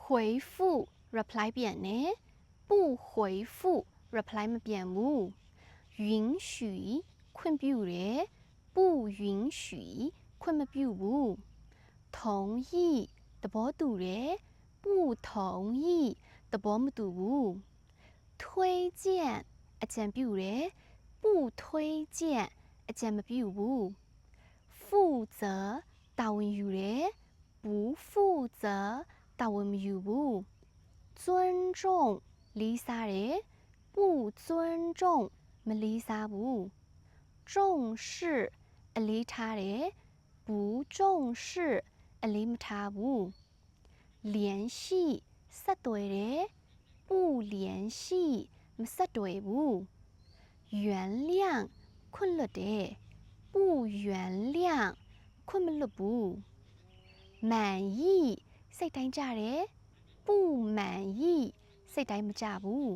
回复 reply 变呢，不回复 reply မ变ဘူး允许ခွင့်ပြုတယ်不允许ခွင့်မပြုဘူး同意သဘောတူတယ်不同意သဘောမတူဘူး推荐အကြံပြုတယ်不推荐အကြံမပြုဘူး负责တာဝန်ယူတယ်不负责တာဝန်မယူဘူး尊重လေးစားတယ်不尊重မလေးစားဘူး重视အလေးထားတယ်不重视အလေးမထားဘူး聯繫ဆက်သွယ်တယ်不聯繫မဆက်သွယ်ဘူး原諒ခွင့်လွှတ်တယ်不原諒ခွင့်မလွှတ်ဘူး滿意စိတ်တိုင်းကြတယ်不滿意စိတ်တိုင်းမကြဘူး